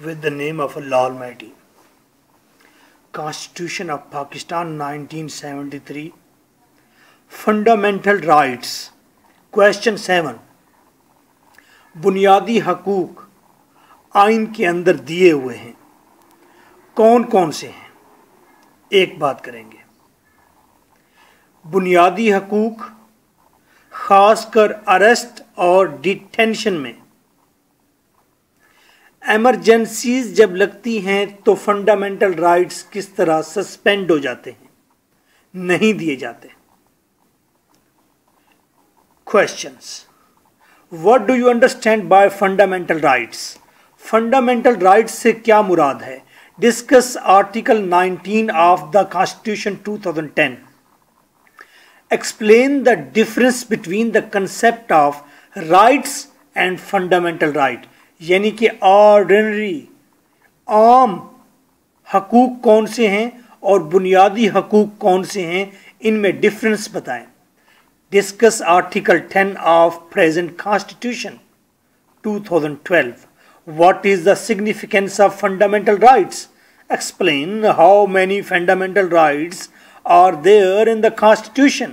with the name of Allah Almighty. Constitution of Pakistan 1973. Fundamental Rights. Question 7. बुनियादी हकूक आइन के अंदर दिए हुए हैं, कौन कौन से हैं? एक बात करेंगे। बुनियादी हकूक खासकर अरेस्ट और डिटेंशन में, एमरजेंसीज जब लगती हैं तो फंडामेंटल राइट्स किस तरह सस्पेंड हो जाते हैं, नहीं दिए जाते। Questions. What do you understand by fundamental rights? Fundamental rights से क्या मुराद है? Discuss article 19 of the constitution 2010. Explain the difference between the concept of rights and fundamental right. यानी कि ऑर्डिनरी आम हकूक कौन से हैं और बुनियादी हकूक कौन से हैं, इनमें डिफरेंस बताएं। Discuss article 10 of present constitution 2012. What is the significance of fundamental rights? Explain how many fundamental rights are there in the Constitution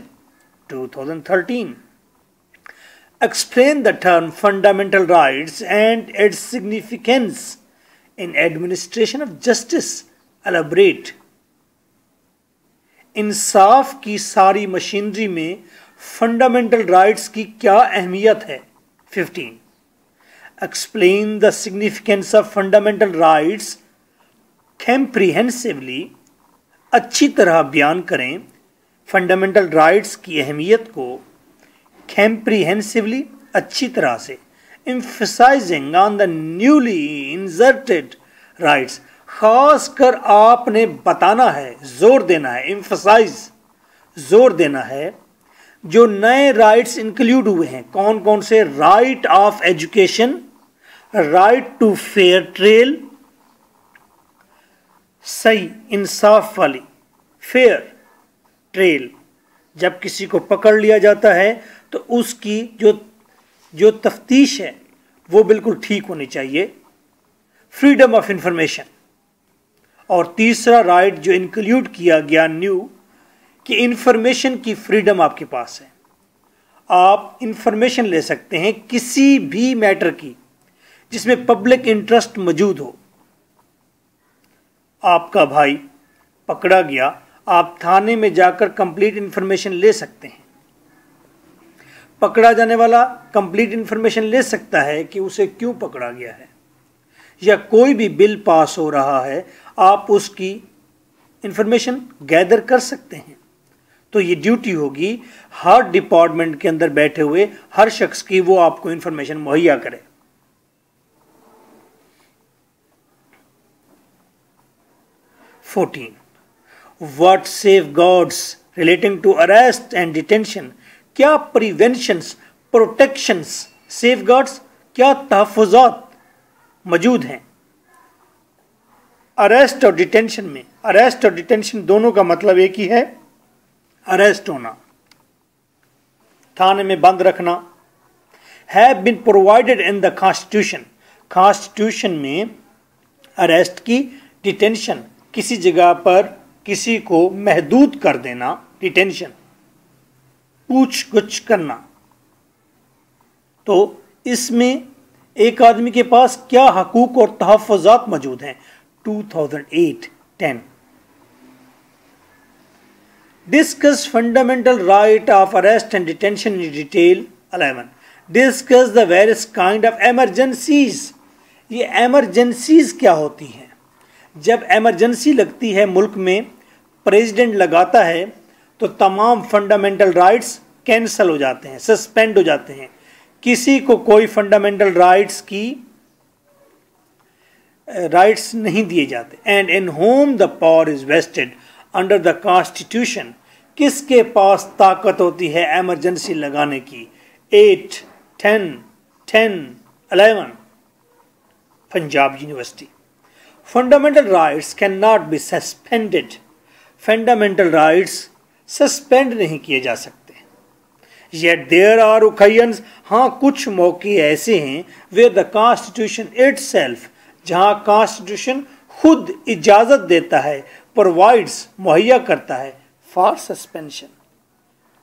2013. Explain the term fundamental rights and its significance in administration of justice. Elaborate. इंसाफ की सारी machinery में fundamental rights की क्या अहमियत है? 15. Explain the significance of fundamental rights comprehensively. अच्छी तरह बयान करें फंडामेंटल राइट्स की अहमियत को comprehensively, अच्छी तरह से। emphasizing on the newly inserted rights, खासकर आपने बताना है, जोर देना है, emphasize, जोर देना है, जो नए राइट्स इंक्लूड हुए हैं। कौन कौन से? Right of education, right to fair trial, सही इंसाफ वाली फेयर ट्रेल, जब किसी को पकड़ लिया जाता है तो उसकी जो तफ्तीश है वो बिल्कुल ठीक होनी चाहिए। Freedom of information. और तीसरा राइट जो इंक्लूड किया गया न्यू, कि इंफॉर्मेशन की फ्रीडम आपके पास है, आप इंफॉर्मेशन ले सकते हैं किसी भी मैटर की जिसमें पब्लिक इंटरेस्ट मौजूद हो। आपका भाई पकड़ा गया, आप थाने में जाकर कंप्लीट इंफॉर्मेशन ले सकते हैं। पकड़ा जाने वाला कंप्लीट इंफॉर्मेशन ले सकता है कि उसे क्यों पकड़ा गया है, या कोई भी बिल पास हो रहा है, आप उसकी इंफॉर्मेशन गैदर कर सकते हैं। तो ये ड्यूटी होगी हर डिपार्टमेंट के अंदर बैठे हुए हर शख्स की, वो आपको इंफॉर्मेशन मुहैया करे। What safeguards relating to arrest and detention? क्या प्रिवेंशंस, प्रोटेक्शंस, सेफगार्ड्स, क्या तहफ़्फ़ुज़ात मौजूद हैं अरेस्ट और डिटेंशन में? अरेस्ट और डिटेंशन दोनों का मतलब एक ही है, अरेस्ट होना, थाने में बंद रखना। Have been provided in the constitution, constitution में अरेस्ट की, डिटेंशन किसी जगह पर किसी को महदूद कर देना, डिटेंशन, पूछ गुछ करना। तो इसमें एक आदमी के पास क्या हकूक और तहफ़्फ़ुज़ात मौजूद हैं? 2008-10. Discuss fundamental right of arrest and detention in detail. 11. Discuss the various kind of emergencies. ये emergencies क्या होती हैं? जब एमरजेंसी लगती है मुल्क में, प्रेसिडेंट लगाता है, तो तमाम फंडामेंटल राइट्स कैंसल हो जाते हैं, सस्पेंड हो जाते हैं, किसी को कोई फंडामेंटल राइट्स नहीं दिए जाते। And in whom the power is vested under the constitution, किसके पास ताकत होती है एमरजेंसी लगाने की? 8, 10, 11, Punjab university. Fundamental rights can not be suspended, fundamental rights suspend नहीं किए जा सकते। येट देयर आर ओकेजन्स, हाँ कुछ मौके ऐसे हैं वेयर द कॉन्स्टिट्यूशन इटसेल्फ, जहां कॉन्स्टिट्यूशन खुद इजाजत देता है, प्रोवाइड्स मुहैया करता है फॉर सस्पेंशन,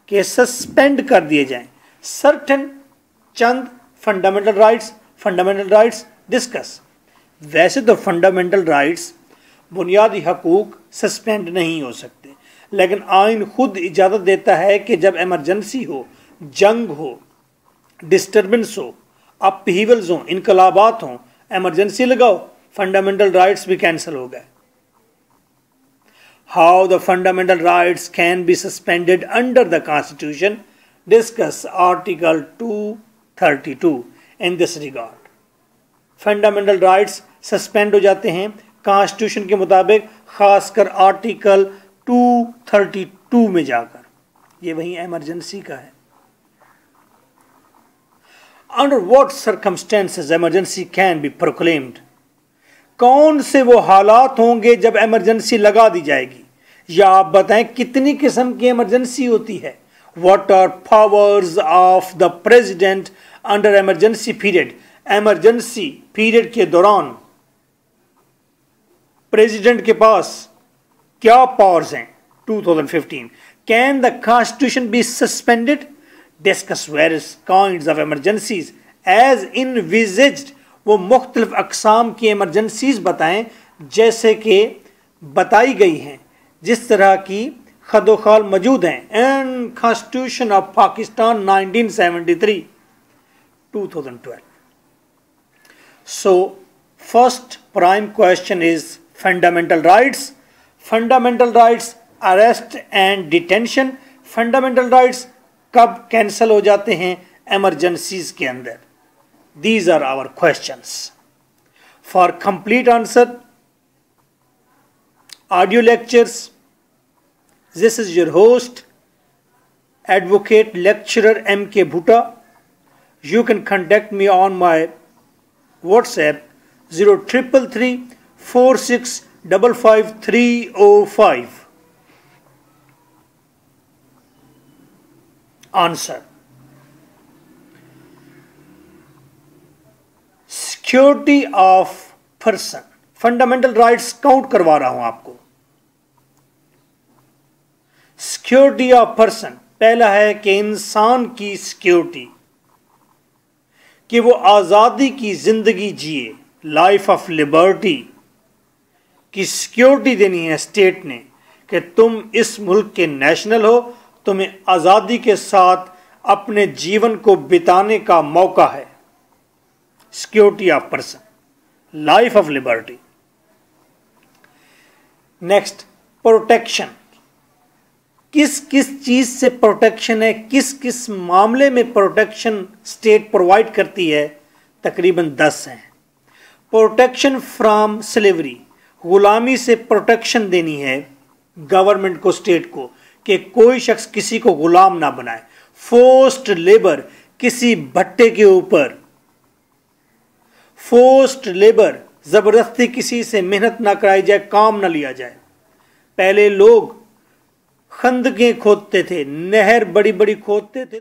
के सस्पेंड कर दिए जाएं सर्टेन चंद फंडामेंटल राइट्स डिस्कस। वैसे तो फंडामेंटल राइट्स बुनियादी हकूक सस्पेंड नहीं हो सकते, लेकिन आइन खुद इजाज़त देता है कि जब इमरजेंसी हो, जंग हो, डिस्टर्बेंस हो, अपहीवल्स हो, इनकलाबात हो, इमरजेंसी लगाओ, फंडामेंटल राइट्स भी कैंसिल हो गए। How the fundamental rights can be suspended under the constitution, discuss article 232 in this regard. Fundamental rights suspend हो जाते हैं कॉन्स्टिट्यूशन के मुताबिक, खासकर आर्टिकल 232 में जाकर। ये वही इमरजेंसी का है। Under what circumstances emergency can be proclaimed, कौन से वो हालात होंगे जब इमरजेंसी लगा दी जाएगी, या आप बताएं कितनी किस्म की इमरजेंसी होती है। What are powers of the president under emergency period, emergency period के दौरान प्रेसिडेंट के पास क्या पावर्स हैं। 2015 can the constitution be suspended, discuss various kinds of emergencies as envisaged, वो मुख्तलिफ अकसाम की इमरजेंसीज बताएं जैसे कि बताई गई हैं, जिस तरह की खदोखाल मौजूद हैं in constitution of Pakistan 1973 2012। So first prime question is fundamental rights. Fundamental rights arrest and detention. Fundamental rights कब कैंसल हो जाते हैं emergencies के अंदर. These are our questions. For complete answer, audio lectures, this is your host, Advocate Lecturer M.K. Bhutta. You can contact me on my WhatsApp 0333 4655 Answer. Security of person, fundamental rights count करवा रहा हूं आपको। Security of person, पहला है कि इंसान की security, कि वो आज़ादी की ज़िंदगी जिए, लाइफ ऑफ लिबर्टी की सिक्योरिटी देनी है स्टेट ने, कि तुम इस मुल्क के नेशनल हो, तुम्हें आज़ादी के साथ अपने जीवन को बिताने का मौका है। Security of person, life of liberty. Next, protection, किस किस चीज से प्रोटेक्शन है, किस किस मामले में प्रोटेक्शन स्टेट प्रोवाइड करती है, तकरीबन 10 हैं। प्रोटेक्शन फ्रॉम स्लेवरी, गुलामी से प्रोटेक्शन देनी है गवर्नमेंट को, स्टेट को, कि कोई शख्स किसी को गुलाम ना बनाए। फोर्स्ड लेबर, किसी भट्टे के ऊपर फोर्स्ड लेबर, जबरदस्ती किसी से मेहनत ना कराई जाए, काम ना लिया जाए। पहले लोग खंदकें खोदते थे, नहर बड़ी बड़ी खोदते थे।